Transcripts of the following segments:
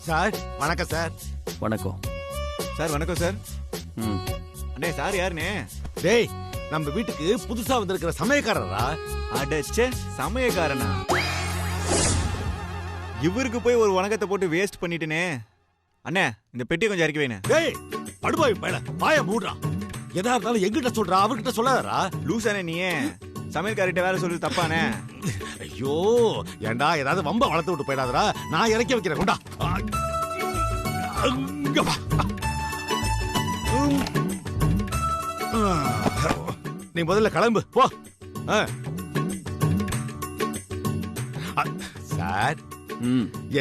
Sir வணக்கம் sir. வணக்கம் sir. வணக்கம் சார். அண்ணே சார் யாருண்ணே? டேய் நம்ம வீட்டுக்கு புதுசா வந்திருக்கிற சமயக்காரரா? அடச்சே சமயக்காரனா? இவருக்கு போய் ஒரு வணக்கத்தை போட்டு வேஸ்ட் பண்ணிட்டேனே. அண்ணே இந்த பெட்டி கொஞ்சம் இறக்கி வைனே. டேய் படுபாய் மேல வாய மூடுறா. எதா இருந்தாலும் எங்கிட்ட சொல்றா, அவர்கிட்ட சொல்லாதடா. லூசானே நீ சமையல்காரிட்ட வேற சொல்லி தப்பானே. ஐயோ ஏண்டா ஏதாவது வம்ப வளர்த்து விட்டு போயிடாதடா. நான் இறக்கி வைக்கிறேன் கொண்டா. அங்க வா. நீ முதல்ல கிளம்பு போ. சார்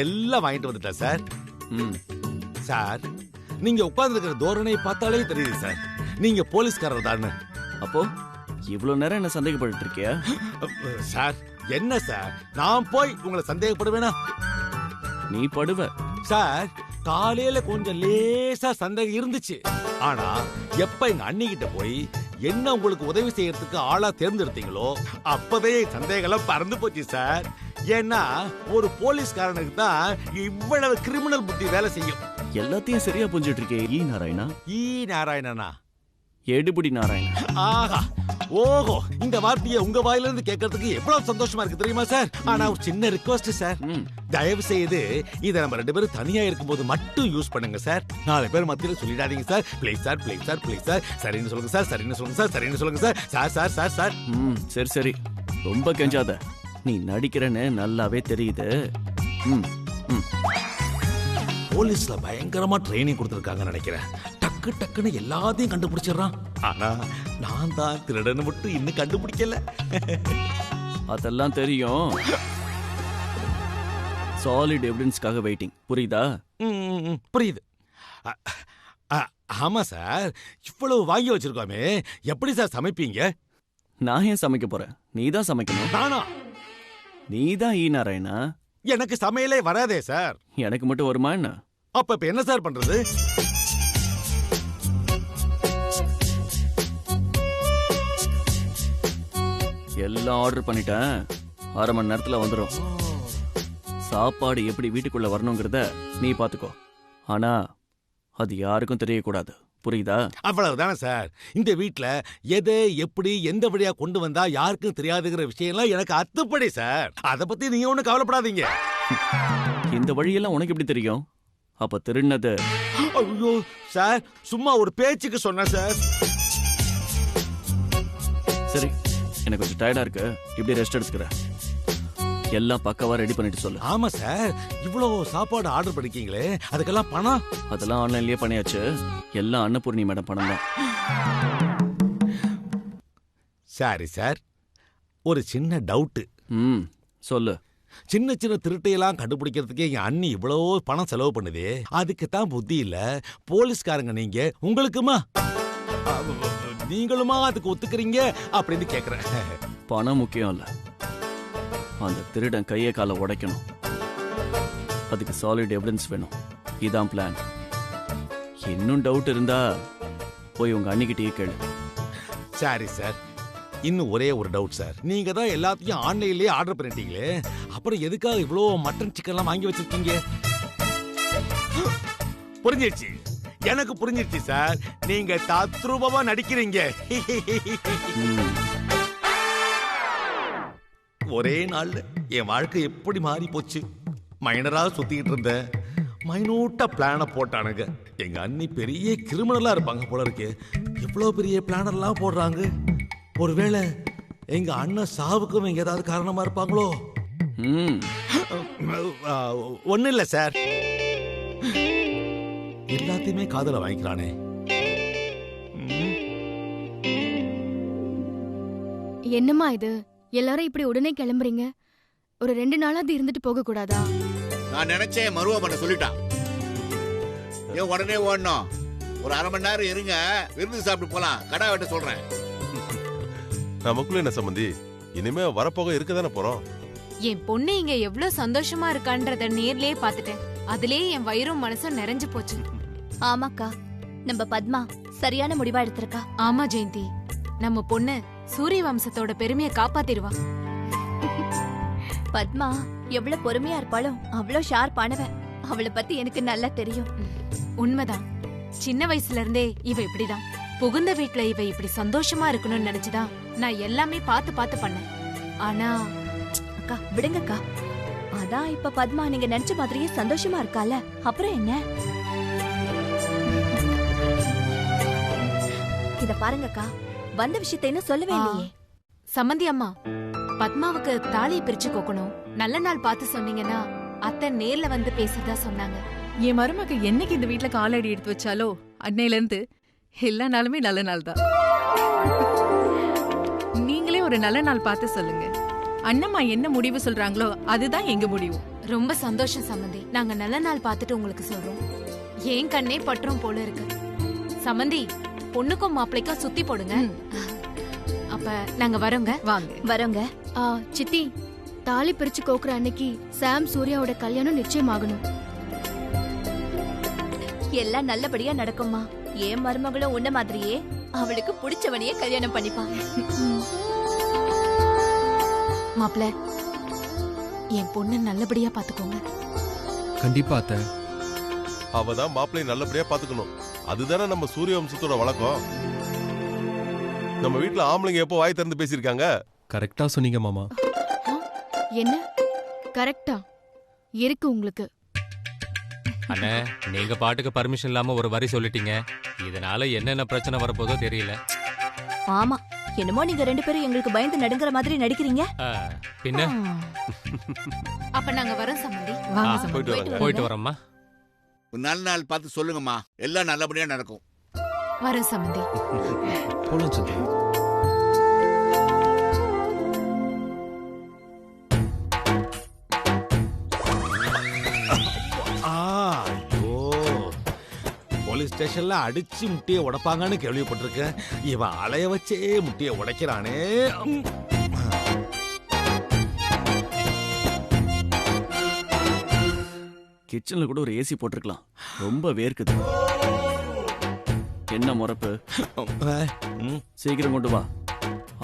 எல்லாம் வாங்கிட்டு வந்துட்டேன் சார். சார் நீங்க உட்கார்ந்து இருக்கிற தோரணையை பார்த்தாலே தெரியுது சார் நீங்க போலீஸ்காரர் தானே. அப்போ இவ்வளவு நேரம் என்ன சந்தேகப்பட்டு இருக்கியா? சார் என்ன சார் நான் போய் உங்களை சந்தேகப்படுவேனா? நீ படுவ சார். காலையில கொஞ்சம் லேசா சந்தேகம் இருந்துச்சு. ஆனா எப்ப எங்க அண்ணி கிட்ட போய் என்ன உங்களுக்கு உதவி செய்யறதுக்கு ஆளா தேர்ந்தெடுத்தீங்களோ அப்பவே சந்தேகம் பறந்து போச்சு சார். ஏன்னா ஒரு போலீஸ்காரனுக்கு தான் இவ்வளவு கிரிமினல் புத்தி வேலை செய்யும். எல்லாத்தையும் சரியா புரிஞ்சிட்டு இருக்கே. ஈ நாராயணா? ஈ நாராயணனா? எடுபடி நாராயணா. ஆஹா ஓஹோ இந்த வார்த்தையை உங்க வாயில இருந்து கேட்கறதுக்கு எவ்வளவு சந்தோஷமா இருக்கு தெரியுமா சார். ஆனா ஒரு சின்ன ரிக்வெஸ்ட் சார். தயவு செய்து இதை நம்ம 2 பேரும் தனியா இருக்கும்போது மட்டும் யூஸ் பண்ணுங்க சார். 4 பேர் மத்தியில சொல்லிடாதீங்க sir. Please sir please sir please sir. சரின்னு சொல்லுங்க சார் சரின்னு சொல்லுங்க சார் சரின்னு சொல்லுங்க sir. Sir sir sir sir. சரி சரி ரொம்ப கெஞ்சாத. நீ நடிக்கிறன்னு நல்லாவே தெரியுது. போலீஸ்ல பயங்கரமா ட்ரைனிங் கொடுத்திருக்காங்க நினைக்கிறேன். டக்கு டக்குன்னு எல்லாத்தையும் கண்டுபிடிச்சிடறான். ஆனா நான் தான் திருடன்னு மட்டும் இன்னும் கண்டுபிடிக்கல. அதெல்லாம் தெரியும். சாலிட் எவிடன்ஸ்க்காக வெயிட்டிங். புரியுதா? புரியுது. ஆமா சார் இவ்வளவு வாங்கி வச்சிருக்கோமே எப்படி சார் சமைப்பீங்க? நான் ஏன் சமைக்க போறேன்? நீ தான் சமைக்கணும். நானா? நீ தான் ஈ நாராயணா. எனக்கு சமையலே வராதே சார். எனக்கு மட்டும் வருமா என்ன? அப்ப என்ன சார் பண்றது? எல்லாம் ஆர்டர் பண்ணிட்டேன். 1/2 மணி நேரத்துல வந்துடும். சாப்பாடு எப்படி வீட்டுக்குள்ள வரணுங்கிறத நீ பாத்துக்கோ. ஆனா அது யாருக்கும் தெரியக்கூடாது. புரியுதா? அவ்வளவுதானே சார். இந்த வீட்டுல எதை எப்படி எந்த வழியா கொண்டு வந்தா யாருக்கும் தெரியாதுங்கிற விஷயம்லாம் எனக்கு அத்துப்படி சார். அத பத்தி நீங்க ஒண்ணும் கவலைப்படாதீங்க. இந்த வழியெல்லாம் உனக்கு எப்படி தெரியும்? அப்ப திருநது? ஐயோ சார் சும்மா ஒரு பேச்சுக்கு சொன்ன சார். சரி எனக்கு கொஞ்சம் டயர்டா இருக்கு. இப்படி ரெஸ்ட் எடுத்துக்கிறேன். எல்லாம் பக்கவா ரெடி பண்ணிட்டு சொல்லு. ஆமா சார் இவ்வளவு சாப்பாடு ஆர்டர் பண்ணிருக்கீங்களே அதுக்கெல்லாம் பணம்? அதெல்லாம் ஆன்லைன்லயே பண்ணியாச்சு. எல்லாம் அன்னபூர்ணி மேடம் பணம் தான். சரி சார் ஒரு சின்ன டவுட். சொல்லு. சின்ன சின்ன திருட்டையெல்லாம் கண்டுபிடிக்கிறதுக்கு எங்க அண்ணி இவ்வளவு பணம் செலவு பண்ணுது. அதுக்கு தான் புத்தி இல்ல. போலீஸ்காரங்க நீங்க உங்களுக்குமா நீங்களுமா அதுக்கு ஒத்துக்கிறீங்க அப்படின்னு கேக்குறேன். பணம் முக்கியம் இல்ல. அந்த திருடன் கையை காலை உடைக்கணும். அதுக்கு சாலிட் எவிடன்ஸ் வேணும். இதான் பிளான். இன்னும் டவுட் இருந்தா போய் உங்க அண்ணிக்கிட்டே கேளு. சரி சார். இன்னும் ஒரே ஒரு டவுட் சார். நீங்க தான் எல்லாத்தையும் ஆன்லைன்லயே ஆர்டர் பண்ணிட்டீங்களே அப்புறம் எதுக்காக இவ்வளோ மட்டன் சிக்கன்லாம் வாங்கி வச்சிருக்கீங்க? புரிஞ்சிருச்சு எனக்கு புரிஞ்சிருச்சு சார். நீங்க தத்ரூபமா நடிக்கிறீங்க. ஒரே நாள்ல என் வாழ்க்கை எப்படி மாறி போச்சு. மைனரா சுத்திக்கிட்டு இருந்த மைனூட்டா பிளான போட்டானுங்க. எங்க அண்ணி பெரிய கிரிமினலா இருப்பாங்க போல இருக்கு. இவ்வளவு பெரிய பிளானர்லாம் போடுறாங்க. ஒருவேளை எங்க அண்ணன் சாவுக்கும் எங்க ஏதாவது காரணமா இருப்பாங்களோ? ஒண்ணு இல்ல சார். எல்லாத்தையுமே காதல வாங்கிக்கிறானே. என்னம்மா இது? எல்லாரும் இப்படி உடனே கிளம்புறீங்க. ஒரு 2 நாளாவது இருந்துட்டு போக கூடாதா? நான் நினைச்சேன் மருவா பண்ண சொல்லிட்டான். ஏன் உடனே ஓடணும்? ஒரு 1/2 மணி நேரம் இருங்க, விருந்து சாப்பிட்டு போலாம். கடை வெட்ட சொல்றேன். நமக்குள்ள என்ன சம்பந்தி? இனிமே வரப்போக இருக்கதானே போறோம். என் பொண்ணு இங்க எவ்வளவு சந்தோஷமா இருக்கான்றத நேர்லயே பாத்துட்டேன். அதுலயே என் வயிறும் மனசும் நிறைஞ்சு போச்சு. ஆமாக்கா நம்ம பத்மா சரியான முடிவா எடுத்திருக்கா. ஆமா ஜெயந்தி, நம்ம பொண்ணு சூரிய வம்சத்தோட பெருமையை காப்பாத்திடுவா. பத்மா எவ்வளவு பொறுமையா இருப்பாளோ அவ்வளவு ஷார்ப்பானவ. அவளை பத்தி எனக்கு நல்லா தெரியும். உண்மைதான். சின்ன வயசுல இருந்தே இவ இப்படிதான். புகுந்த வீட்ல இவ இப்படி சந்தோஷமா இருக்கணும்னு நினைச்சுதான் நான் எல்லாமே பார்த்து பார்த்து பண்ணேன். ஆனா அக்கா விடுங்கக்கா. அதான் இப்ப பத்மா நீங்க நினைச்ச மாதிரியே சந்தோஷமா இருக்கால, அப்புறம் என்ன? இத பாருங்கக்கா, வந்த விஷயத்தை இன்னும் சொல்லவே இல்லையே. சம்மந்தி அம்மா, பத்மாவுக்கு தாலியை பிரிச்சு கோக்கணும். நல்ல நாள் பார்த்து சொன்னீங்கன்னா அத்தை நேர்ல வந்து பேசுறதா சொன்னாங்க. என் மருமக என்னைக்கு இந்த வீட்ல காலடி எடுத்து வச்சாலோ அன்னையில இருந்து எல்லா நாளுமே நல்ல நாள் தான். நீங்களே ஒரு நல்ல நாள் பார்த்து சொல்லுங்க. அண்ணம்மா என்ன முடிவு சொல்றாங்களோ அதுதான் எங்க முடிவு. ரொம்ப சந்தோஷம் சம்மந்தி. நாங்க நல்ல நாள் பார்த்துட்டு உங்களுக்கு சொல்றோம். ஏன் கண்ணே பற்றும் போல இருக்கு. சம்மந்தி, பொண்ணுக்கும் மாப்பிளைக்கும் சுத்தி போடுங்க. அப்ப நாங்க வரோங்க. வாங்க. வரோங்க. சித்தி, தாலி பிரிச்சு கோக்குற அன்னைக்கு சாம் சூர்யாவோட கல்யாணம் நிச்சயமாகணும். எல்லாம் நல்லபடியா நடக்கும்மா. ஏன் மருமகளும் உன்ன மாதிரியே அவளுக்கு பிடிச்சவனையே கல்யாணம் பண்ணிப்பா. மாப்பிள, என் பொண்ணு நல்லபடியா பாத்துக்கோங்க. கண்டிப்பா அத்தை. அவதான் மாப்பிள்ளையை நல்லபடியா பாத்துக்கணும். அதுதானே நம்ம சூரிய வம்சத்தோட வழக்கம். நம்ம வீட்டுல ஆம்பளைங்க எப்போ வாய் திறந்து பேசியிருக்காங்க? கரெக்டா சொன்னீங்க மாமா. என்ன கரெக்டா இருக்கு உங்களுக்கு? அண்ணே, நீங்க பாட்டுக்கு பர்மிஷன் இல்லாம ஒரு வரி சொல்லிட்டீங்க. இதனால என்னென்ன பிரச்சனை வரப்போதோ தெரியல. ஆமா, என்னமோ நீங்க ரெண்டு பேரும் எங்களுக்கு பயந்து நடுங்குற மாதிரி நடிக்கிறீங்க. பின்ன அப்ப நாங்க வரோம் சம்மந்தி. வாங்க சம்மந்தி. போயிட்டு வரோம்மா. நல்ல நாள் பார்த்து சொல்லுங்கம்மா, எல்லாம் நல்லபடியா நடக்கும். வரோம் சம்மந்தி. போலாம் சந்தி. போலீஸ் ஸ்டேஷன்ல அடிச்சு முட்டியை உடைப்பாங்கன்னு கேள்விப்பட்டிருக்கேன். இவன் அலைய வச்சே முட்டியை உடைக்கிறானே. கிச்சன்ல கூட ஒரு ஏசி போட்டிருக்கலாம். ரொம்ப வேர்க்குது. என்ன முறப்பு? சீக்கிரம் கொண்டு வா.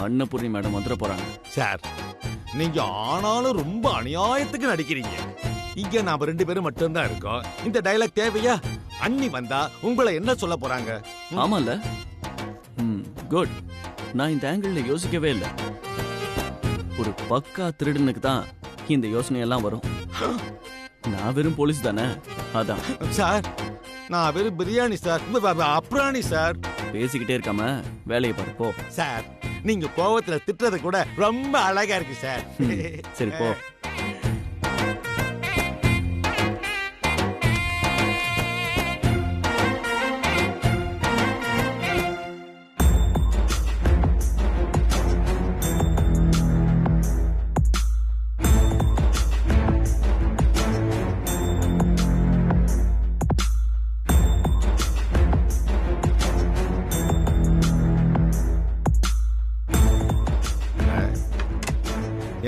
அன்னபூர்ணி மேடம் வந்துட போறாங்க. சார், நீங்க ஆனாலும் ரொம்ப அநியாயத்துக்கு நடிக்கிறீங்க. இங்க நாம ரெண்டு பேரும் மட்டும்தான் இருக்கோம். இந்த டைலாக் தேவையா? அண்ணி வந்தா உங்களை என்ன சொல்ல போறாங்க? ஆமால. குட். நான் இந்த ஆங்கிள் யோசிக்கவே இல்லை. ஒரு பக்கா திருடனுக்கு தான் இந்த யோசனை எல்லாம் வரும். நான் வெறும் போலீஸ் தானே, அதான். சார், நான் வெறும் பிரியாணி சார், அப்ராணி சார். பேசிக்கிட்டே இருக்காம வேலையை பாரு போ. சார், நீங்க கோவத்துல திட்டுறது கூட ரொம்ப அழகா இருக்கு சார். சரி போ.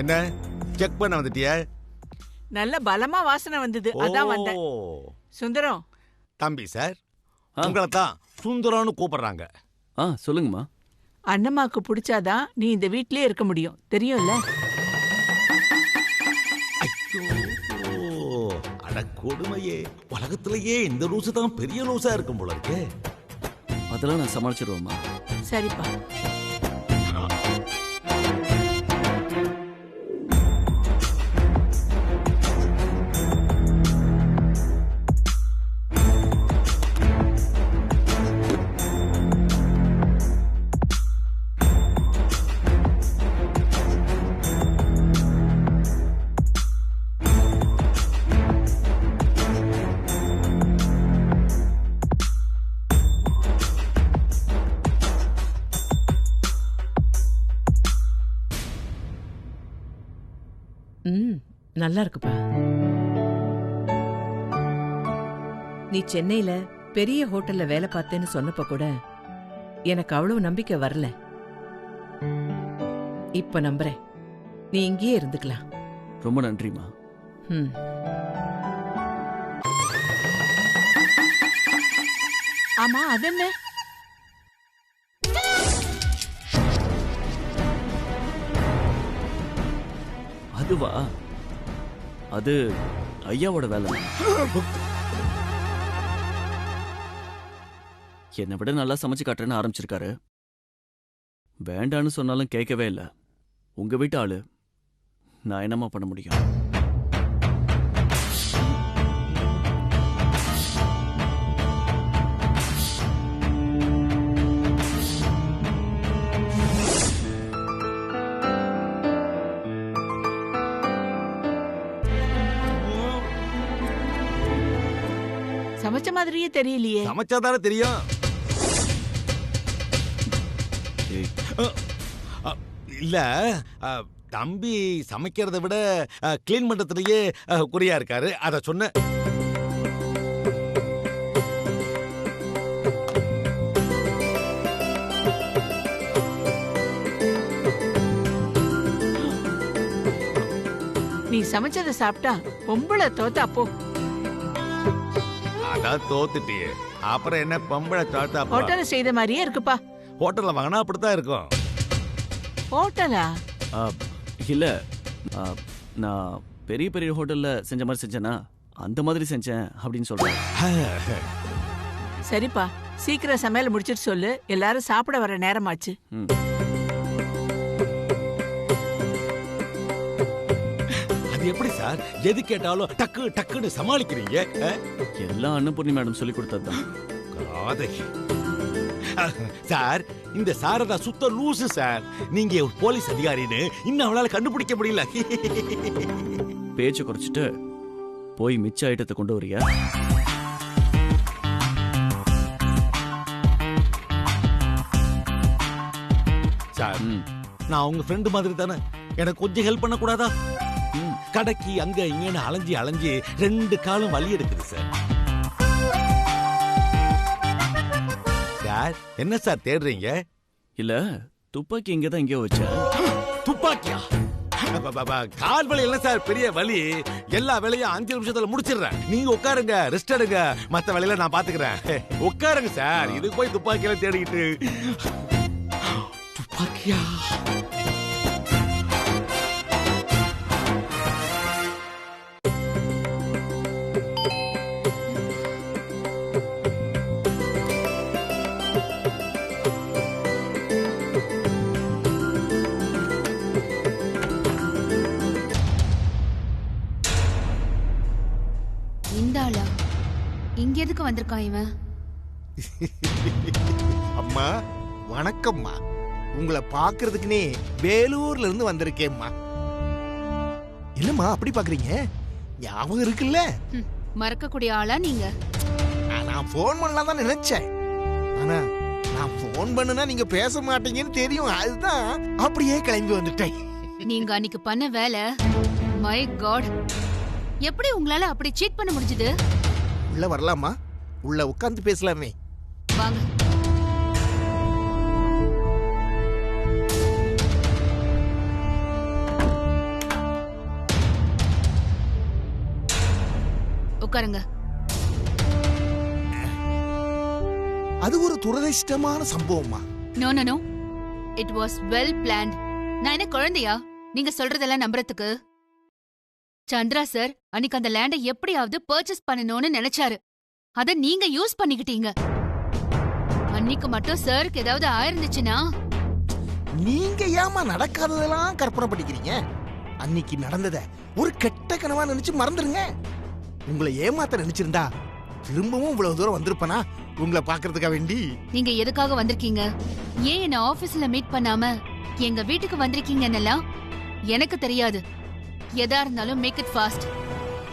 என்ன செக் பண்ண வந்துட்டியா? நல்ல பலமா வாசனை வந்தது, அதான் வந்தேன். சுந்தரம் தம்பி சார், உங்களை தான் சுந்தரம்னு கூப்பிடுறாங்க. சொல்லுங்கம்மா. அண்ணம்மாக்கு பிடிச்சாதான் நீ இந்த வீட்லயே இருக்க முடியும், தெரியும்ல? ஐயோ, அட கொடுமையே. உலகத்திலேயே இந்த லூசு தான் பெரிய லூசா இருக்கும் போல இருக்கே. அதெல்லாம் நான் சமாளிச்சிருவேம்மா. சரிப்பா. நல்லா இருக்குப்பா. நீ சென்னையில பெரிய ஹோட்டல்ல வேலை பார்த்தேன்னு சொன்னப்ப கூட எனக்கு அவ்வளவு நம்பிக்கை வரல. இப்ப நம்புறேன். நீ இங்கேயே இருந்துக்கலாம். ரொம்ப நன்றிமா. ஆமா, அது என்ன? அதுவா, அது ஐயாவோட வேலை. என்னை விட நல்லா சமைச்சு காட்டுறேன்னு ஆரம்பிச்சிருக்காரு. வேண்டான்னு சொன்னாலும் கேட்கவே இல்லை. உங்க வீட்டு ஆளு, நான் என்னம்மா பண்ண முடியும்? சமைச்ச மாதிரியே தெரியலையே. சமைச்சாதானே தெரியும். இல்ல தம்பி சமைக்கிறத விட கிளீன் பண்றதுலயே குறியா இருக்காரு. அத சொன்ன. நீ சமைச்சதை சாப்பிட்டா பொம்பளை தோத்தா போ. அதான் தோத்துட்டியே, அப்புறம் என்ன பொம்பளை தோத்தா? ஹோட்டல்ல செய்த மாதிரியே இருக்குப்பா. ஹோட்டல்ல வாங்கினா அப்படித்தான் இருக்கும். ஹோட்டலா? இல்ல, நான் பெரிய பெரிய ஹோட்டல்ல செஞ்ச மாதிரி செஞ்சேனா அந்த மாதிரி செஞ்சேன் அப்படின்னு சொல்றேன். சரிப்பா, சீக்கிரம் சமையல் முடிச்சிட்டு சொல்லு, எல்லாரும் சாப்பிட வர நேரமாச்சு. அது எப்படி சார் எது கேட்டாலும் டக்கு டக்குன்னு சமாளிக்கிறீங்க? எல்லாம் அன்னபூர்ணி மேடம் சொல்லி கொடுத்ததுதான். சார் இந்த சாரதா சுத்த லூசு சார். நீங்க ஒரு போலீஸ் அதிகாரின்னு இன்னும் அவளால கண்டுபிடிக்க முடியல. பேச்சு குறைச்சிட்டு போய் மிச்ச ஐட்டத்தை கொண்டு வரியா? சார் நான் உங்க ஃப்ரெண்டு மாதிரி தானே, எனக்கு கொஞ்சம் ஹெல்ப் பண்ண கூடாதா? கடைக்கு அங்க இங்கன்னு அலைஞ்சி அலைஞ்சி 2 காலும் வலி எடுக்குது சார். சார் என்ன சார் தேடுறீங்க? இல்ல, துப்பாக்கி இங்கதான் எங்கேயோ வச்சேன். துப்பாக்கியா? கால் வலி இல்ல சார், பெரிய வலி. எல்லா வேலையும் 5 நிமிஷத்துல முடிச்சிடுறேன். நீங்க உட்காருங்க, ரெஸ்ட் எடுங்க, மத்த வேலையில நான் பாத்துக்கிறேன். உட்காருங்க சார். இதுக்கு போய் துப்பாக்கி எல்லாம் தேடிக்கிட்டு. துப்பாக்கியா? இங்க எதுக்கு வந்திருக்கான் இவன்? அம்மா வணக்கம்மா. உங்களை பாக்குறதுக்குனே வேலூர்ல இருந்து வந்திருக்கேம்மா. என்னம்மா அப்படி பாக்குறீங்க? ஞாபகம் இருக்குல்ல? மறக்கக்கூடிய ஆளா நீங்க? நான் போன் பண்ணலாம் தான் நினைச்சேன். ஆனா நான் போன் பண்ணுனா நீங்க பேச மாட்டீங்கன்னு தெரியும். அதுதான் அப்படியே கிளம்பி வந்துட்டேன். நீங்க அன்னைக்கு பண்ண வேலை, மை காட், எப்படி உங்களால அப்படி சீட் பண்ண முடிஞ்சது? உள்ள வரலாமா? உள்ள உட்கார்ந்து பேசலாமே. வாங்க. உட்காருங்க. அது ஒரு துரதிர்ஷ்டமான சம்பவமா? No no no, it was well planned. நான் என்ன குழந்தையா நீங்க சொல்றதெல்லாம் நம்புறதுக்கு? சந்திரா சார் அன்னைக்கு அந்த லேண்டை எப்படியாவது பர்ச்சேஸ் பண்ணணும்னு நினைச்சாரு. அத நீங்க யூஸ் பண்ணிக்கிட்டீங்க. அன்னைக்கு மட்டும் சாருக்கு ஏதாவது ஆயிருந்துச்சுன்னா? நீங்க ஏமா நடக்காததெல்லாம் கற்பனை பண்ணிக்கிறீங்க? அன்னைக்கு நடந்தத ஒரு கெட்ட கனவா நினைச்சு மறந்துருங்க. உங்களை ஏமாத்த நினைச்சிருந்தா திரும்பவும் இவ்வளவு தூரம் வந்திருப்பனா உங்களை பாக்குறதுக்காக வேண்டி. நீங்க எதுக்காக வந்திருக்கீங்க? ஏன் என்ன ஆபீஸ்ல மீட் பண்ணாம எங்க வீட்டுக்கு வந்திருக்கீங்கன்னெல்லாம் எனக்கு தெரியாது. எதா இருந்தாலும் மேக் இட் ஃபாஸ்ட்.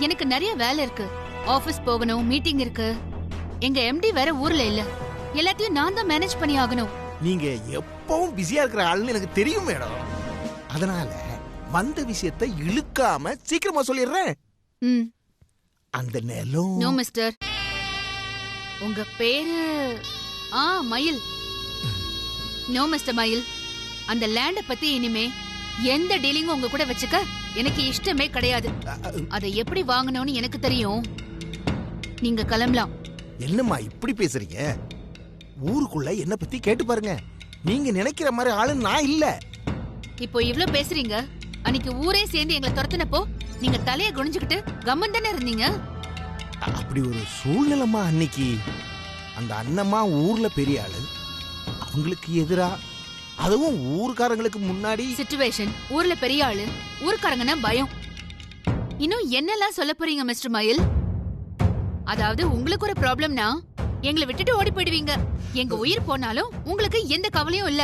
எனக்கு நிறைய வேலை இருக்கு. ஆபீஸ் போகணும், மீட்டிங் இருக்கு. எங்க எம்டி வேற ஊர்ல இல்ல. எல்லாத்தையும் நான் தான் மேனேஜ் பண்ணி ஆகணும். நீங்க எப்பவும் பிஸியா இருக்கிற ஆளுன்னு எனக்கு தெரியும் மேடம். அதனால வந்த விஷயத்தை இழுக்காம சீக்கிரமா சொல்லிடுறேன். அந்த நிலம். நோ மிஸ்டர், உங்க பேரு மயில். நோ மிஸ்டர் மயில், அந்த லேண்ட பத்தி இனிமே எந்த டீலிங்கும் உங்க கூட வச்சுக்க எனக்கு இஷ்டமே கிடையாது. அதை எப்படி வாங்கணும்னு எனக்கு தெரியும். நீங்க கிளம்பலாம். என்னம்மா இப்படி பேசுறீங்க? ஊருக்குள்ள என்ன பத்தி கேட்டு பாருங்க. நீங்க நினைக்கிற மாதிரி ஆளு நான் இல்ல. இப்போ இவ்ளோ பேசுறீங்க. அன்னைக்கு ஊரே சேர்ந்து எங்களை துரத்துனப்போ நீங்க தலைய குனிஞ்சுக்கிட்டு கம்மன் தானே இருந்தீங்க. அப்படி ஒரு சூழ்நிலைமா அன்னைக்கு. அந்த அண்ணம்மா ஊர்ல பெரிய ஆளு, அவங்களுக்கு எதிரா, அதுவும் ஊர்க்காரங்களுக்கு முன்னாடி. சிச்சுவேஷன் ஊர்ல பெரிய ஆளு, ஊர்க்காரங்கன்னா பயம். இன்னும் என்னெல்லாம் சொல்ல போறீங்க மிஸ்டர் மயில்? அதாவது உங்களுக்கு ஒரு ப்ராப்ளம்னா எங்களை விட்டுட்டு ஓடி போயிடுவீங்க. எங்க உயிர் போனாலும் உங்களுக்கு எந்த கவலையும் இல்ல.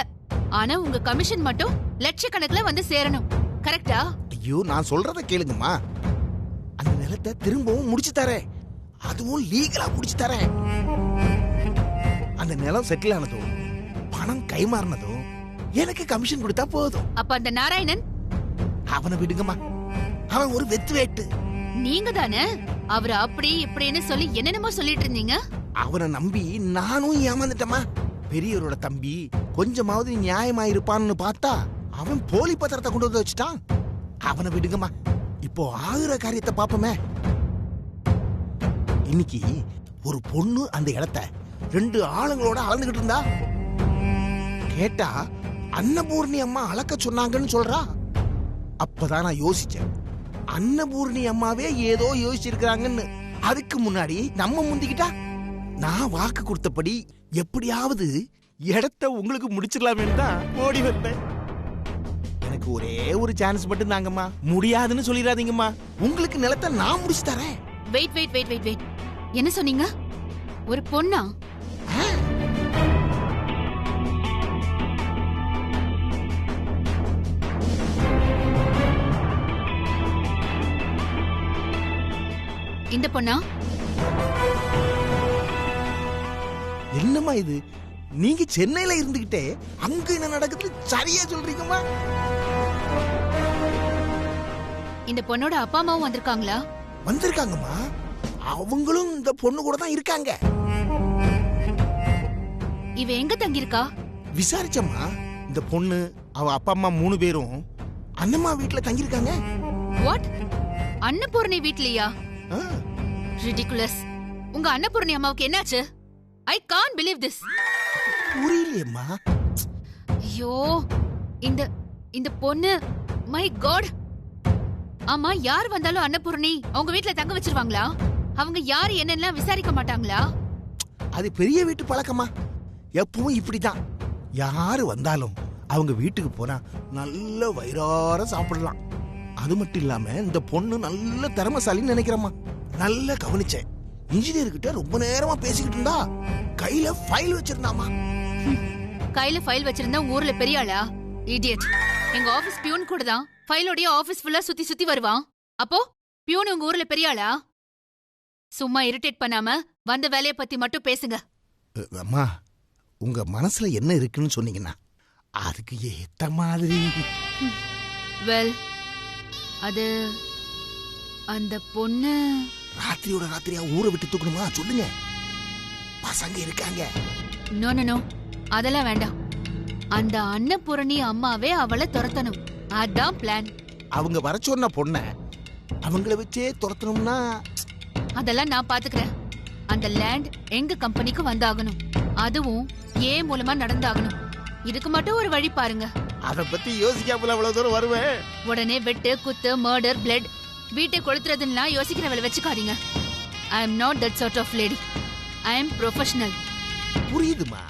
ஆனா உங்க கமிஷன் மட்டும் லட்சக்கணக்குல வந்து சேரணும். கரெக்டா? ஐயோ, நான் சொல்றத கேளுங்கம்மா. அந்த நிலத்தை திரும்பவும் முடிச்சு தரேன், அதுவும் லீகலா முடிச்சு தரேன். அந்த நிலம் செட்டில் ஆனதும் பணம் கைமாறினதும் எனக்கு கமிஷன் கொடுத்தா போதும். அப்ப அந்த நாராயணன் அவனை விடுங்கம்மா, அவன் ஒரு வெத்து வேட்டு. நீங்க தானே அவரை அப்படி இப்படின்னு சொல்லி என்னென்னமோ சொல்லிட்டு இருந்தீங்க. அவனை நம்பி நானும் ஏமாந்துட்டமா. பெரியவரோட தம்பி கொஞ்சமாவது நியாயமா இருப்பான்னு பார்த்தா அவன் போலி பத்திரத்தை கொண்டு வந்து வச்சுட்டான். அவனை விடுங்கம்மா, இப்போ ஆகுற காரியத்தை பாப்போமே. இன்னைக்கு ஒரு பொண்ணு அந்த இடத்த 2 ஆளுங்களோட அளந்துகிட்டு இருந்தா. கேட்டா அன்னபூர்ணி அம்மா அளக்க சொன்னாங்கன்னு சொல்றா. அப்பதான் நான் யோசிச்சேன், அன்னபூர்ணி அம்மாவே ஏதோ யோசிச்சிருக்காங்கன்னு. அதுக்கு முன்னாடி நம்ம முந்திக்கிட்டா, நான் வாக்கு கொடுத்தபடி எப்படியாவது இடத்த உங்களுக்கு முடிச்சிடலாமே தான் ஓடி வந்தேன். எனக்கு ஒரே ஒரு சான்ஸ் மட்டும் தாங்கம்மா, முடியாதுன்னு சொல்லிடாதீங்கம்மா. உங்களுக்கு நிலத்தை நான் முடிச்சு தரேன். Wait wait wait wait wait, என்ன சொன்னீங்க? ஒரு பொண்ணா? இந்த பொண்ணா? என்னம்மா இது, நீங்க சென்னையில இருந்துகிட்டே அங்க என்ன நடக்குது சரியா சொல்றீங்கம்மா? இந்த பொண்ணோட அப்பா அம்மாவும் வந்திருக்காங்களா? வந்திருக்காங்கம்மா, அவங்களும் இந்த பொண்ணு கூட தான் இருக்காங்க. இவ எங்க தங்கியிருக்கா? விசாரிச்சம்மா, இந்த பொண்ணு அவ அப்பா அம்மா 3 பேரும் அண்ணம்மா வீட்டுல தங்கியிருக்காங்க. வாட்? அன்னபூர்ணி வீட்லயா? ரிடிகுலஸ். உங்க அன்னபூர்ணி அம்மாவுக்கு என்னாச்சு? I can't believe this. புரியலையம்மா. ஐயோ, இந்த இந்த பொண்ணு, மை காட். ஆமா, யார் வந்தாலும் அன்னபூர்ணி அவங்க வீட்ல தங்க வச்சிருவாங்களா? அவங்க யார் என்னெல்லாம் விசாரிக்க மாட்டாங்களா? அது பெரிய வீட்டு பழக்கமா, எப்பவும் இப்படிதான். யாரு வந்தாலும் அவங்க வீட்டுக்கு போனா நல்ல வயிறார சாப்பிடலாம். அது மட்டும் இல்லாம இந்த பொண்ணு நல்ல திறமைசாலின்னு நினைக்கிறேம்மா. நல்ல கவனிச்சேன். இன்ஜினியர் கிட்ட ரொம்ப நேரமா பேசிக்கிட்டு இருந்தா, கையில ஃபைல் வச்சிருந்தாமா. கையில ஃபைல் வச்சிருந்தா உங்க ஊர்ல பெரிய ஆளா? இடியட். எங்க ஆபீஸ் பியூன் கூட தான் ஃபைலோடைய ஆபீஸ் ஃபுல்லா சுத்தி சுத்தி வருவான். அப்போ பியூன் உங்க ஊர்ல பெரிய ஆளா? சும்மா இரிட்டேட் பண்ணாம வந்த வேலைய பத்தி மட்டும் பேசுங்க. அம்மா, உங்க மனசுல என்ன இருக்குன்னு சொன்னீங்கன்னா அதுக்கு ஏத்த மாதிரி. வெல், அது அந்த பொண்ணு ராத்திரியோட ராத்திரியா ஊரை விட்டு தூக்கணுமா? சொல்லுங்க, பசங்க இருக்காங்க. நோ நோ நோ, அதெல்லாம் வேண்டாம். அந்த அன்னபூரணி அம்மாவே அவளை துரத்தணும், அதான் பிளான். அவங்க வர சொன்ன பொண்ண அவங்கள வச்சே துரத்தணும்னா அதெல்லாம் நான் பாத்துக்கிறேன். அந்த லேண்ட் எங்க கம்பெனிக்கு வந்தாகணும், அதுவும் ஏன் மூலமா நடந்தாகணும். இதுக்கு மட்டும் ஒரு வழி பாருங்க. அத பத்தி யோசிக்காமல அவ்வளவு தூரம் வருவேன். உடனே வெட்டு, குத்து, மர்டர், பிளட், வீட்டை கொளுத்துறதுன்னா யோசிக்கிறவளை வச்சுக்காதீங்க. I am not that sort of lady. I am professional. புரியுதுமா.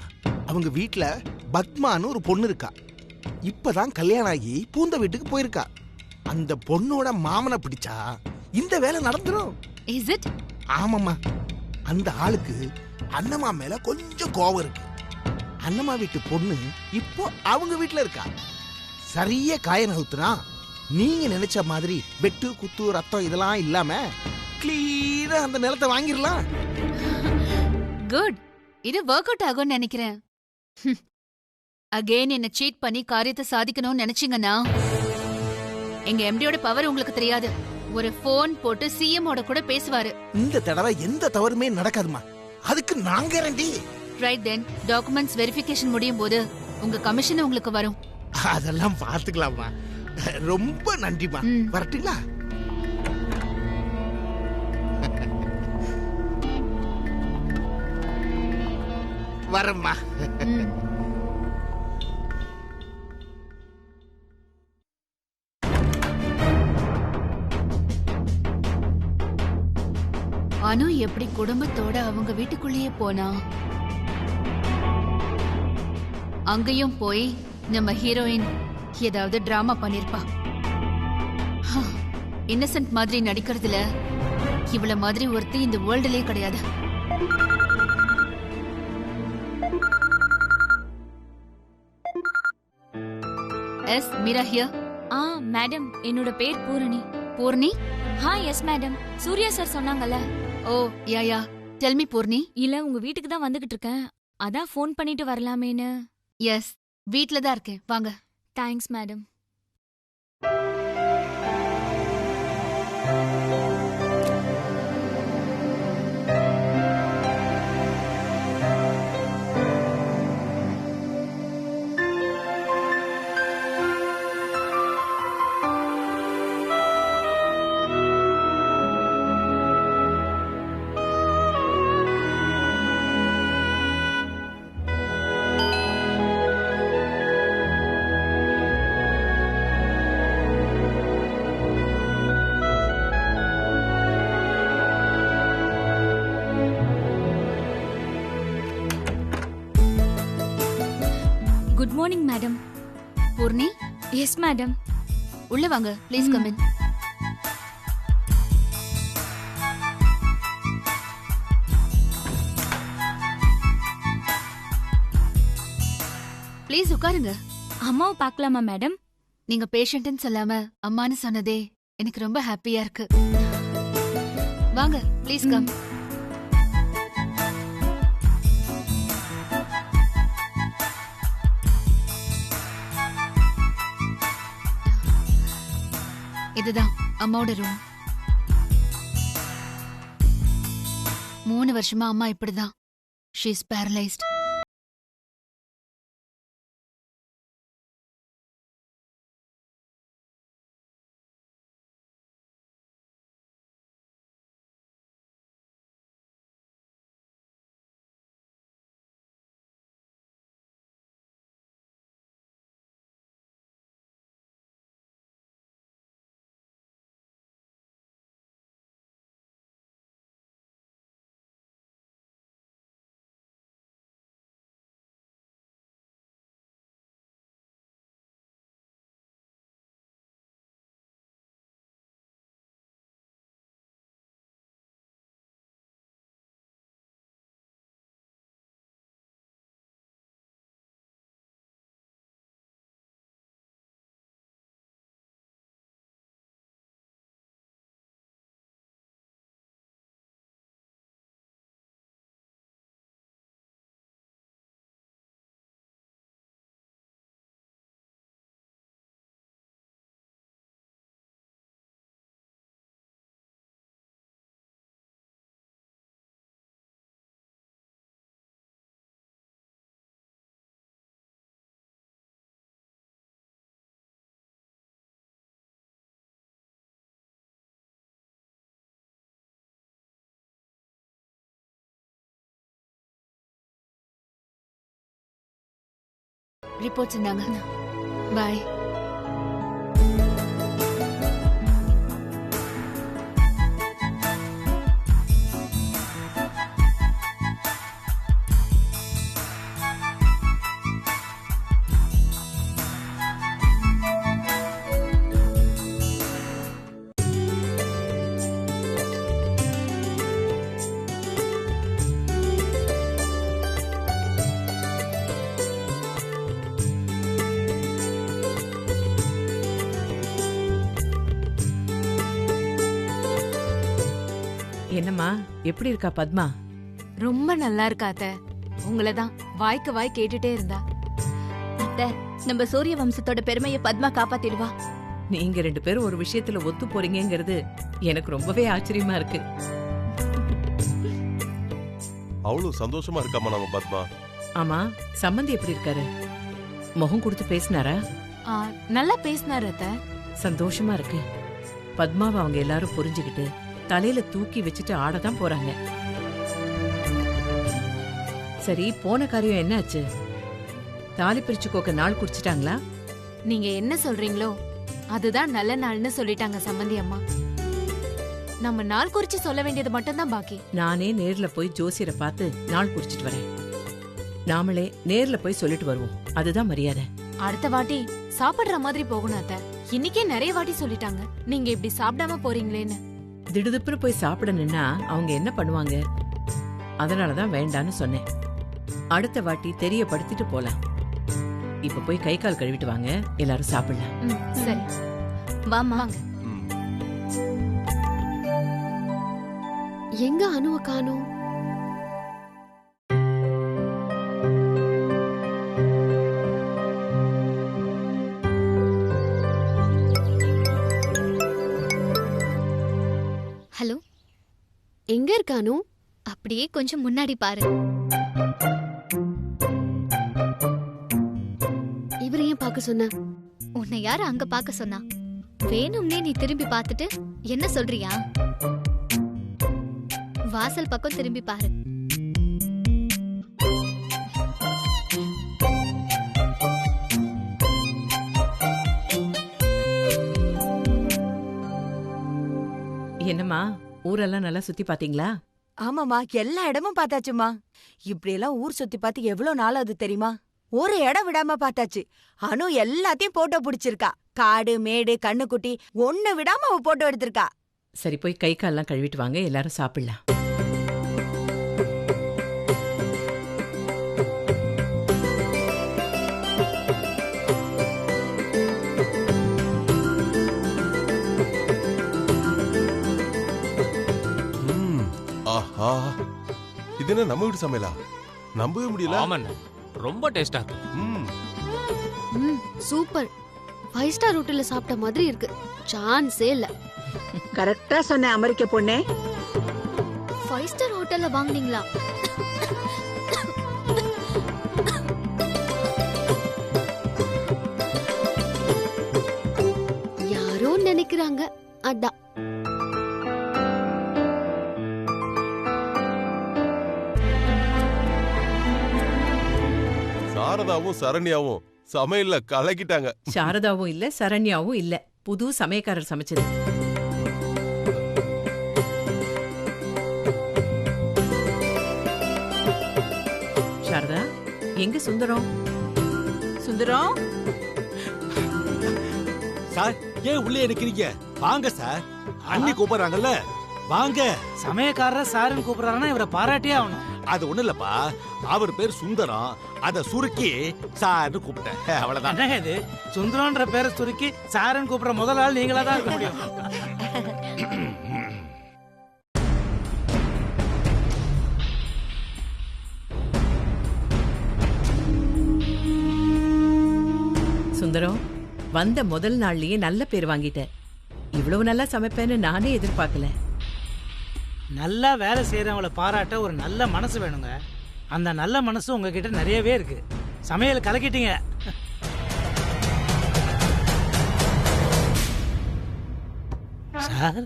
அவங்க வீட்ல பத்மான்னு ஒரு பொண்ணு இருக்கா. இப்பதான் கல்யாணம் ஆகி பூந்த வீட்டுக்கு போயிருக்கா. அந்த பொண்ணோட மாமனை பிடிச்சா இந்த வேலை நடந்துரும். Is it? ஆமாம்மா. அந்த ஆளுக்கு அண்ணம்மா மேல கொஞ்சம் கோவம் இருக்கு. அண்ணம்மா வீட்டு பொண்ணு இப்போ அவங்க வீட்டுல இருக்கா. சரியா காய நகுத்துனா நீங்க நினைச்ச மாதிரி வெட்டு, குத்து, ரத்தம் இதெல்லாம் இல்லாம கிளீனா அந்த நிலத்தை வாங்கிடலாம். குட். இது ஒர்க் அவுட் ஆகும்னு நினைக்கிறேன். அகைன் என்ன சீட் பண்ணி காரியத்தை சாதிக்கணும்னு நினைச்சீங்கன்னா எங்க எம்டியோட பவர் உங்களுக்கு தெரியாது. ஒரு போன் போட்டு சிஎம் ஓட கூட பேசுவாரு. இந்த தடவை எந்த தவறுமே நடக்காதுமா, அதுக்கு நான் guarantee. Right then, documents verification முடியும் போது உங்க கமிஷன் உங்களுக்கு வரும். அதெல்லாம் பாத்துக்கலாமா. ரொம்ப நன்றிமா. வரட்டுங்களா? வரம்மா. அனு எப்படி குடும்பத்தோட அவங்க வீட்டுக்குள்ளேயே போனா? அங்கேயும் போய் நம்ம ஹீரோயின் ஏதாவது டிராமா பண்ணிருப்பா. இன்னசென்ட் மாதிரி நடிக்கிறதுல இவள மாதிரி ஒருத்தி இந்த வேர்ல்டுலயே கிடையாது. S Meera here. மேடம், என்னோட பேர் Poorani. Poorni? Yes madam. Surya sir சொன்னாங்கல்ல. Oh yeah tell me Poorni. இல்ல, உங்க வீட்டுக்கு தான் வந்துகிட்டு இருக்கேன். அதான் ஃபோன் பண்ணிட்டு வரலாமேன்னு. எஸ், வீட்ல தான் இருக்கேன், வாங்க. Thanks madam. Good morning madam. Poorni? Yes madam. உள்ள வாங்க, ப்ளீஸ் கம் இன். ப்ளீஸ் உட்காருங்க. அம்மாவை பார்க்கலாமா மேடம்? நீங்க பேஷண்ட்னு சொல்லாம அம்மான்னு சொன்னதே எனக்கு ரொம்ப ஹாப்பியா இருக்கு. வாங்க, ப்ளீஸ் கம். இதுதான் அம்மாவோட ரூம். 3 வருஷமா அம்மா இப்படிதான். She is paralysed. ரிப்போர்ட்ஸ் இந்தாங்க. பாய். என்னம்மா, எப்படி இருக்கா பத்மா? ரொம்ப நல்லா இருக்கா அத்தை. உங்களை தான் வாய்க்கு வாய் கேட்டுட்டே இருந்தா. அத்தை, நம்ம சூரிய வம்சத்தோட பெருமையை பத்மா காப்பாத்திடுவா. நீங்க 2 பேரும் ஒரு விஷயத்துல ஒத்து போறீங்கிறது எனக்கு ரொம்பவே ஆச்சரியமா இருக்கு. அவ்வளவு சந்தோஷமா இருக்காமா நம்ம பத்மா. ஆமா, சம்பந்தி எப்படி இருக்காரு? முகம் கொடுத்து பேசினாரா? நல்லா பேசினாரு அத்தை. சந்தோஷமா இருக்கு. பத்மாவை அவங்க எல்லாரும் புரிஞ்சுக்கிட்டு தலையில தூக்கி வச்சுட்டு ஆடதான் போறாங்க. சரி, போன காரியம் என்னாச்சு? தாலி பிரிச்சு கோக்க நாள் குடிச்சிட்டாங்களா? நீங்க என்ன சொல்றீங்களோ அதுதான் நல்ல நாள்னு சொல்லிட்டாங்க சம்பந்தி அம்மா. நம்ம நாள் குறிச்சு சொல்ல வேண்டியது மட்டும்தான் பாக்கி. நானே நேர்ல போய் ஜோசியரை பார்த்து நாள் குறிச்சிட்டு வரேன். நாமளே நேர்ல போய் சொல்லிட்டு வருவோம். அதுதான் மரியாதை. அடுத்த வாட்டி சாப்பிடுற மாதிரி போகணும் அத்தை. இன்னைக்கே நிறைய வாட்டி சொல்லிட்டாங்க நீங்க இப்படி சாப்பிடாம போறீங்களேன்னு. திடுதுப்புன்னு போய் சாப்பிட நின்னா அவங்க என்ன பண்ணுவாங்க? அதனாலதான் வேண்டான்னு சொன்னேன். அடுத்த வாட்டி தெரியப்படுத்திட்டு போலாம். இப்ப போய் கை கால் கழுவிட்டு வாங்க, எல்லாரும் சாப்பிடலாம். சரி வாமா. எங்க அனுவ காணோம்? ஹலோ, எங்க இருக்கானோ? அப்படியே கொஞ்சம் முன்னாடி பாரு. இவரை ஏன் பார்க்க சொன்ன? உன்னை யாரு அங்க பார்க்க சொன்னா? வேணும்னே நீ திரும்பி பார்த்துட்டு என்ன சொல்றியா? வாசல் பக்கம் திரும்பி பாரு. என்னம்மா, ஊரெல்லாம் நல்லா சுத்தி பாத்தீங்களா? ஆமாமா, எல்லா இடமும் பார்த்தாச்சுமா. இப்படி எல்லாம் ஊர் சுத்தி பார்த்து எவ்வளவு நாள் அது தெரியுமா? ஒரு இடம் விடாம பார்த்தாச்சு. அனு எல்லாத்தையும் போட்டோ பிடிச்சிருக்கா. காடு மேடு கண்ணுக்குட்டி ஒண்ணு விடாம அவ போட்டோ எடுத்திருக்கா. சரி, போய் கை கால்லாம் கழுவிட்டு வாங்க, எல்லாரும் சாப்பிடலாம். ஆஹா, இது என்ன நம்ம வீட்டு சமையலா? நம்பவே முடியல. ஆமாண்ணா, ரொம்ப டேஸ்டா இருக்கு. சூப்பர். 5 ஸ்டார் ஹோட்டல்ல சாப்பிட்ட மாதிரி இருக்கு. சான்ஸே இல்ல. கரெக்டா சொன்ன அமெரிக்க பொண்ணே. 5 ஸ்டார் ஹோட்டல்ல வாங்குனீங்களா? யாரோ நினைக்கிறாங்க, அதான். சாரதாவும் சரண்யாவும் சமையல்ல கலக்கிட்டாங்க. சாரதாவும் இல்ல, சரண்யாவும் இல்ல, புது சமயக்காரர் சமைச்சது. சாரதா, எங்க சுந்தரம்? சுந்தரம் சார், ஏன் உள்ளே நிக்கிறீங்க? வாங்க சார், அண்ணி கூப்பிடுறாங்கல்ல, வாங்க. சமயக்காரர் சாருன்னு கூப்பிடுறாருன்னா இவரை பாராட்டியே ஆகணும். அது ஒண்ணு இல்லப்பா, அவர் பேர் சுந்தரம், அத சுருக்கி சார்னு கூப்பிட்டேன், அவ்வளவுதான். என்ன இது, சுந்தரம்ன்ற பேரை சுருக்கி சாருன்னு கூப்பிடுற முதல் ஆள் நீங்களா தான் இருக்க முடியும். சுந்தரம், வந்த முதல் நாள்லயே நல்ல பேர் வாங்கிட்ட. இவ்வளவு நல்லா சமைப்பேன்னு நானே எதிர்பார்க்கல. நல்லா வேலை செய்யறவங்கள பாராட்ட ஒரு நல்ல மனசு வேணுங்க. அந்த நல்ல மனசு உங்ககிட்ட நிறையவே இருக்கு. சமையல் கலக்கிட்டீங்க. சார்,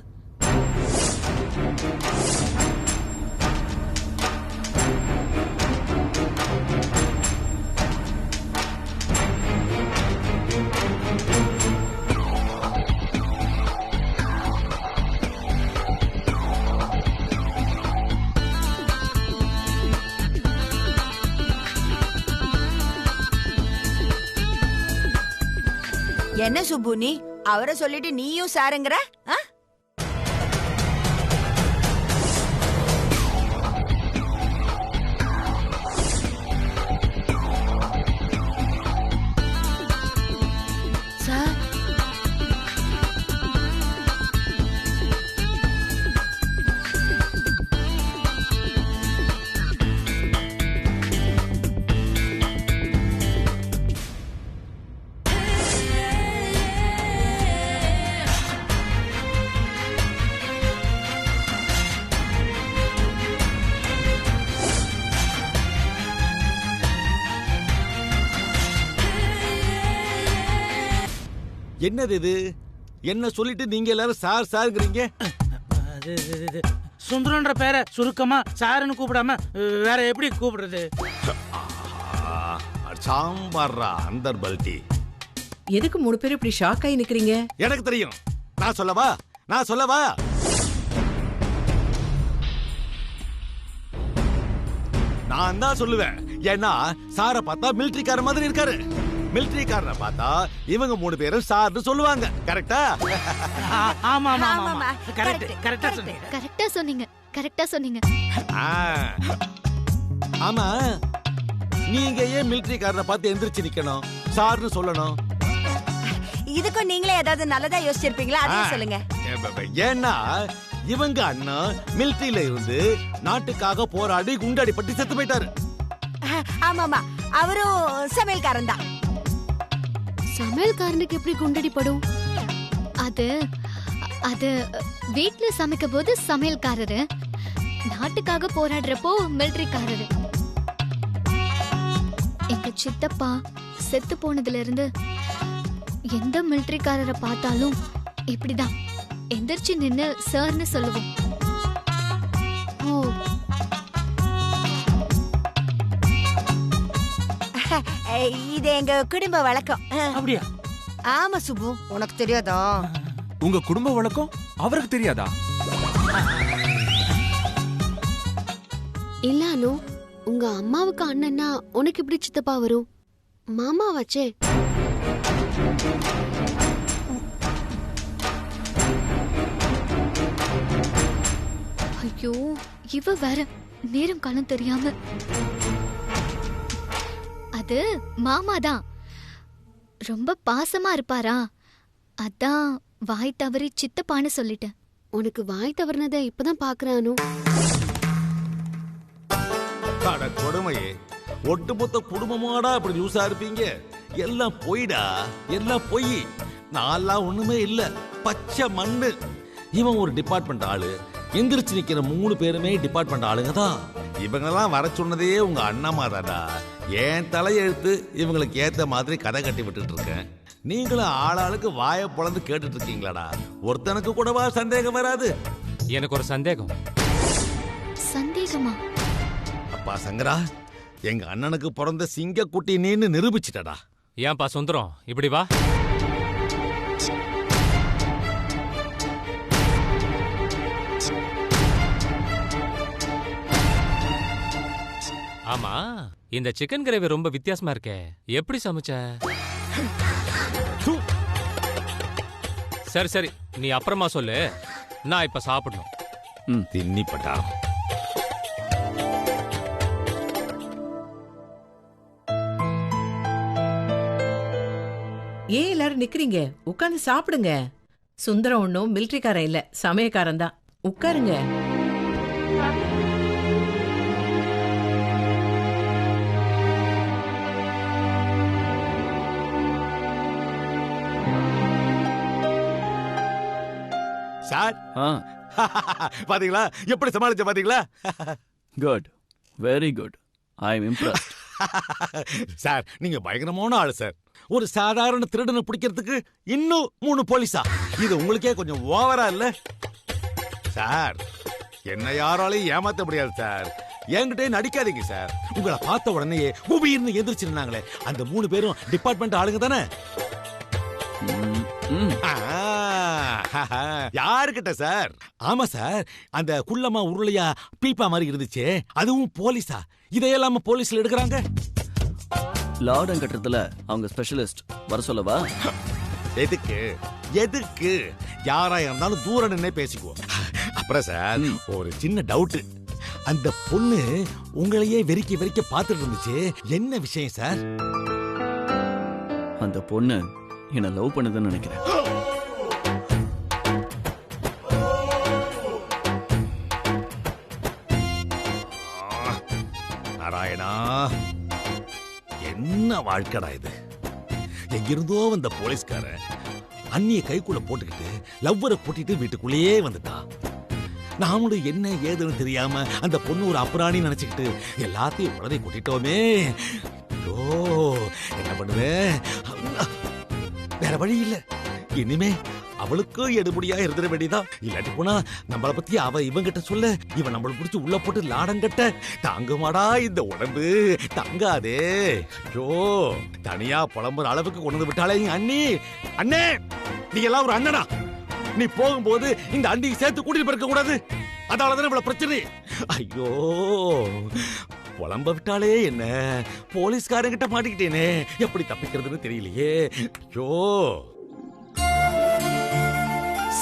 என்ன சுப்பு, நீ அவரை சொல்லிட்டு நீயும் சாருங்கிற? சார், என்னது இது? என்ன சொல்லிட்டு நீங்க எல்லாரும் சார் சார்ங்கிறீங்க? சுந்தரம்ன்ற பேரை சுருக்கமா சாருன்னு கூப்பிடாம வேற எப்படி கூப்பிடுறது? சாம்பார்ரா அந்தர் பல்டி. எதுக்கு 3 பேரும் இப்படி ஷாக் ஆகி நிக்கிறீங்க? எனக்கு தெரியும். நான் சொல்லவா? நான் தான் சொல்லுவேன். ஏன்னா சாரை பார்த்தா மிலிட்டரிக்கார மாதிரி இருக்காரு. மிலிட்டரிக்காரனை பார்த்தா இவங்க 3 பேரும் சார்னு சொல்லுவாங்க. கரெக்டா? ஆமா ஆமா ஆமா கரெக்ட் கரெக்டா சொன்னீங்க. கரெக்டா சொன்னீங்க. ஆமா, நீங்க ஏன் மிலிட்டரிக்காரனை பார்த்து எந்திரிச்சு நிக்கணும், சார்னு சொல்லணும்? இதுக்கும் நீங்களே ஏதாவது நல்லதா யோசிச்சிருப்பீங்களா? அதையும் சொல்லுங்க. ஏன்னா இவங்க அண்ணா மிலிட்டரியில இருந்து நாட்டுக்காக போராடி குண்டடிப்பட்டு செத்து போயிட்டாரு. ஆமாமா, அவரும் சமையல்காரன் தான். சமையல்காரனுக்கு எப்படி குண்டடிப்படும்? அது வீட்ல சமைக்கும் போது சமையல்காரரு, நாட்டுக்காக போராடுறப்போ மிலிட்டரிக்காரரு. எங்க சித்தப்பா செத்து போனதுல இருந்து எந்த மிலிட்டரிக்காரரை பார்த்தாலும் இப்படிதான் எந்திரிச்சு நின்னு சார்னு சொல்லுவோம். ஓ, இது எங்க குடும்ப வழக்கம். அப்படியா? ஆமா சுப்பு, உனக்கு தெரியாதா? உங்க குடும்ப வழக்கம் அவருக்கு தெரியாதா? இல்ல அனு, உங்க அம்மாவுக்கு அண்ணன்னா உனக்கு எப்படி சித்தப்பா வரும்? மாமா வச்சே. ஐயோ, இவ வேற நேரம் காலம் தெரியாம. அது மாமா தான், ரொம்ப பாசமா இருப்பாரா, அதான் வாய் தவறி சித்தப்பான்னு சொல்லிட்டேன். உனக்கு வாய் தவறினதை இப்பதான் பாக்குறானோ. கொடுமையே, ஒட்டுமொத்த குடும்பமாடா அப்படி நியூஸா இருப்பீங்க? எல்லாம் பொய்டா, எல்லாம் பொய். நான்லாம் ஒண்ணுமே இல்ல, பச்சை மண்ணு. இவன் ஒரு டிபார்ட்மெண்ட் ஆளு, எந்திரிச்சு நிக்கிற 3 பேருமே டிபார்ட்மெண்ட் ஆளுங்க தான். இவங்கெல்லாம் வர சொன்னதே உங்க அண்ணாமா தாடா. ஏன் தலையெழுத்து இவங்களுக்கு ஏத்த மாதிரி கதை கட்டி விட்டுட்டு இருக்கேன். நீங்களும் ஆளாளுக்கு வாயை பொளந்து கேட்டுட்டு இருக்கீங்களாடா. ஒருத்தனுக்கு கூடவா சந்தேகம் வராது? எனக்கு ஒரு சந்தேகம். சந்தேகமா? அப்பா சங்கரா, எங்க அண்ணனுக்கு பிறந்த சிங்க குட்டி நீன்னு நிரூபிச்சிட்டடா. ஏன்பா சுந்தரம், இப்படி வா. ஆமா, இந்த சிக்கன் கிரேவி ரொம்ப வித்தியாசமா இருக்கே, எப்படி சமைச்ச? சரி சரி, நீ அப்புறமா சொல்லு, நான் இப்ப சாப்பிடணும். தின்னிப்பட்டா. ஏன் எல்லாரும் நிக்கிறீங்க? உட்கார்ந்து சாப்பிடுங்க. சுந்தரம் ஒன்னும் மிலிட்டரிக்காரன் இல்ல, சமயக்காரன் தான். உட்காருங்க. சார், பாத்தீங்களா எப்படி சமாளிச்ச? பாத்தீங்களா? Good, very good. I am impressed. Sir, நீங்க பயங்கரமான ஆளு சார். ஒரு சாதாரண திருடனை பிடிக்கிறதுக்கு இன்னும் 3 போலீஸா? இது உங்களுக்கே கொஞ்சம் ஓவரா இல்ல சார்? என்ன யாராலையும் ஏமாத்த முடியாது சார். என்கிட்ட நடிக்காதீங்க சார். உங்களை பார்த்த உடனே குபீர்னு எந்திரிச்சிருந்தாங்களே, அந்த 3 பேரும் டிபார்ட்மெண்ட் ஆளுங்க தானே? யாருக்கிட்ட சார்? ஆமா சார், அந்த குள்ளமா உருளையா பீப்பா மாதிரி இருந்துச்சு, அதுவும் போலீஸா? இதையெல்லாம் போலீஸ்ல எடுக்கிறாங்க. லார்டன் கட்டுறதுல அவங்க ஸ்பெஷலிஸ்ட். வர சொல்லவா? எதுக்கு எதுக்கு? யாரா இருந்தாலும் தூரம் நின்னே பேசிக்குவோம். அப்புறம் சார், ஒரு சின்ன டவுட். அந்த பொண்ணு உங்களையே வெறிக்க வெறிக்க பார்த்துட்டு இருந்துச்சு, என்ன விஷயம் சார்? அந்த பொண்ணு என்ன லவ் பண்ணுதுன்னு நினைக்கிறேன். நாராயணா, என்ன வாழ்க்கடா இது? எங்கிருந்தோ வந்த போலீஸ்காரன் அண்ணிய கைக்குள்ள போட்டுக்கிட்டு லவ்வரை கூட்டிட்டு வீட்டுக்குள்ளேயே வந்துட்டான். நாமளும் என்ன ஏதுன்னு தெரியாம அந்த பொண்ணு ஒரு அப்புறாணி நினைச்சுக்கிட்டு எல்லாத்தையும் உடனே கூட்டிட்டோமே. ஐயோ, என்ன பண்ணுவேன்? வேற வழி இல்ல. இனிமே அவளுக்கும் எடுபடியா இருந்துட வேண்டியதான். இல்லாட்டி போனா நம்மளை பத்தி அவ இவங்கிட்ட சொல்ல, இவன் நம்மள பிடிச்சி உள்ள போட்டு லாடங்கட்ட தாங்குமாடா இந்த உடம்பு? தாங்காதே. ஐயோ, தனியா புலம்புற அளவுக்கு கொண்டு வந்து விட்டாளே எங்க அண்ணி. அண்ணே, நீ எல்லாம் ஒரு அண்ணனா? நீ போகும்போது இந்த அண்ணிக்கு சேர்த்து கூட்டிட்டு போயிருக்க கூடாது. அதனாலதான் இவ்வளவு பிரச்சனை. ஐயோ, புலம்ப விட்டாலே என்ன, போலீஸ்காரங்கிட்ட மாட்டிக்கிட்டேனே, எப்படி தப்பிக்கிறதுன்னு தெரியலையே. ஐயோ,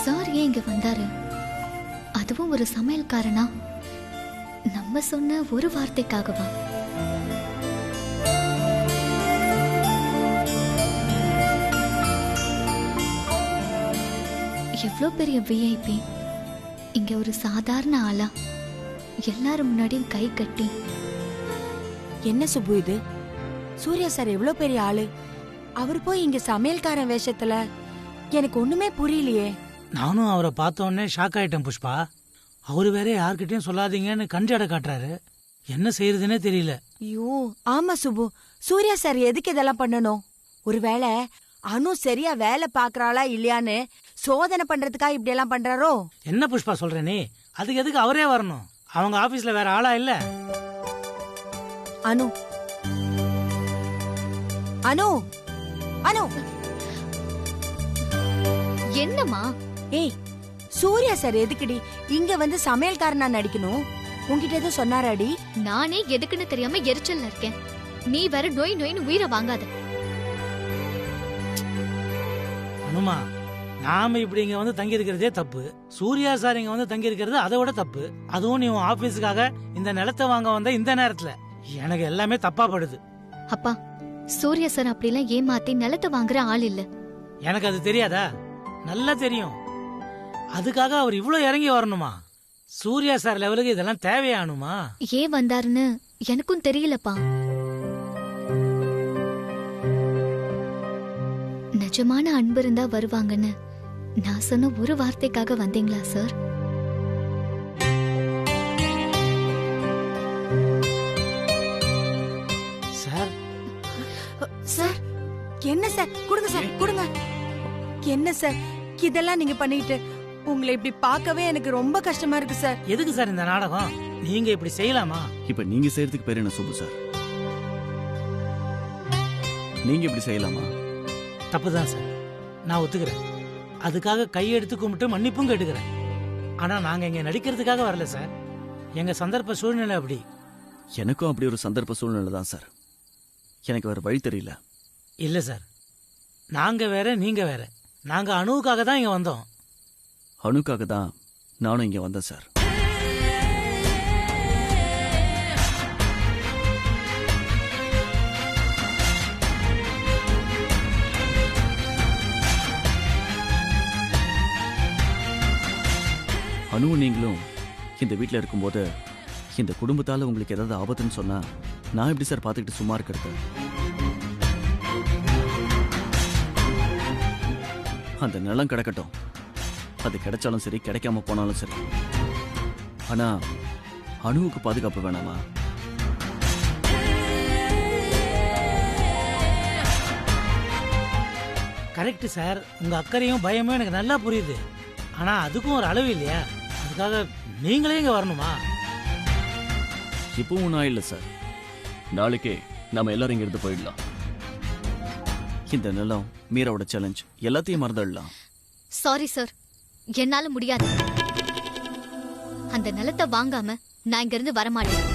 சார் ஏன் இங்க வந்தாரு? அதுவும் ஒரு சமையல்காரனா? நம்ம சொன்ன ஒரு வார்த்தைக்காகவா? எவ்வளோ பெரிய விஐபி இங்க ஒரு சாதாரண ஆளா எல்லாரும் முன்னாடியும் கை கட்டி. என்ன சுப்பு இது? சூர்யா சார் எவ்வளவு பெரிய ஆளு, அவர் போய் இங்க சமையல்காரன் வேஷத்துல? எனக்கு ஒண்ணுமே புரியலையே. நானும் அவரை பார்த்த உடனே ஷாக் ஆயிட்டேன் புஷ்பா. அவரு வேற யார்கிட்டயும் சொல்லாதீங்கன்னு கஞ்சட காட்டுறாரு. என்ன செய்யறதுன்னே தெரியல. ஐயோ ஆமா சுப்பு, சூர்யா சார் எதுக்கு இதெல்லாம் பண்ணணும்? ஒருவேளை அனு சரியா வேலை பாக்குறாளா இல்லையான்னு சோதனை பண்றதுக்கா இப்படி எல்லாம் பண்றாரோ? என்ன புஷ்பா சொல்ற நீ? அதுக்கு எதுக்கு அவரே வரணும்? அவங்க ஆபீஸ்ல வேற ஆளா இல்ல? அனு அனு அனு என்னம்மா? ஏய், சூர்யா சார் எதுக்குடி இங்க வந்து சமையல்காரனா நடிக்கணும்? உன்கிட்ட எதுவும் சொன்னாராடி? நானே எதுக்குன்னு தெரியாம எரிச்சல்ல இருக்கேன். நீ வேற நோய் நோயின்னு உயிரை வாங்காத. அனுமா, நாம இப்படி இங்க வந்து தங்கி இருக்கிறதே தப்பு. சூர்யா சார் இங்க வந்து தங்கி இருக்கிறது அதை விட தப்பு. அதுவும் நீ உன் ஆபீஸுக்காக இந்த நிலத்தை வாங்க வந்த இந்த நேரத்துல எனக்கு எல்லாமே தப்பா படுது. அப்பா, சூர்யா சார் அப்படிலாம் ஏமாத்தி நிலத்தை வாங்குற ஆள் இல்ல. எனக்கு அது தெரியாதா? நல்லா தெரியும். அதுக்காக அவர் இவ்வளவு இறங்கி வரணுமா? சூர்யா சார் லெவலுக்கு இதெல்லாம் தேவையானுமா? ஏன் வந்தாருன்னு எனக்கும் தெரியலப்பா. நிஜமான அன்பு இருந்தா வருவாங்கன்னு நான் சொன்ன ஒரு வார்த்தைக்காக வந்தீங்களா சார்? சார் சார் என்ன சார்? கொடுங்க சார், கொடுங்க. என்ன சார் இதெல்லாம் நீங்க பண்ணிட்டு? உங்களை இப்படி பார்க்கவே எனக்கு ரொம்ப கஷ்டமா இருக்கு சார். எதுக்கு சார் இந்த நாடகம்? நீங்க இப்படி செய்யலாமா? இப்ப நீங்க செய்யறதுக்கு பேர் என்ன சுப்பு சார்? நீங்க இப்படி செய்யலாமா? தப்புதான் சார், நான் ஒத்துக்கிறேன். அதுக்காக கையெடுத்து கும்பிட்டு மன்னிப்பும் கேட்டுக்கிறேன். ஆனா நாங்க இங்க நடிக்கிறதுக்காக வரல சார். எங்க சந்தர்ப்ப சூழ்நிலை அப்படி. எனக்கும் அப்படி ஒரு சந்தர்ப்ப சூழ்நிலை தான் சார். எனக்கு வேற வழி தெரியல. இல்ல சார், நாங்க வேற நீங்க வேற. நாங்க அணுவுக்காக தான் இங்க வந்தோம். அணுக்காக தான் நானும் இங்க வந்தேன் சார். அணுவும் நீங்களும் இந்த வீட்டில் இருக்கும்போது இந்த குடும்பத்தால உங்களுக்கு ஏதாவது ஆபத்துன்னு சொன்னா நான் எப்படி சார் பார்த்துக்கிட்டு சும்மா இருக்கிறது? அந்த நிலம் கிடக்கட்டும், அது கிடைச்சாலும் சரி கிடைக்காம போனாலும் சரி. ஆனா அணுவுக்கு பாதுகாப்பு வேணாமா? கரெக்ட் சார், உங்க அக்கறையும் பயமும் எனக்கு நல்லா புரியுது. ஆனா அதுக்கும் ஒரு அளவு இல்லையா? அதுக்காக நீங்களே இங்க வரணுமா? இப்பவும் நான் இல்லை சார். நாளைக்கே நாம எல்லாரும் இங்க இருந்து போயிடலாம். இந்த நிலம், மீராவோட சேலஞ்ச் எல்லாத்தையும் மறந்துடலாம். சாரி சார், என்னால முடியாது. அந்த நிலத்தை வாங்காம நான் இங்க இருந்து வரமாட்டேன்.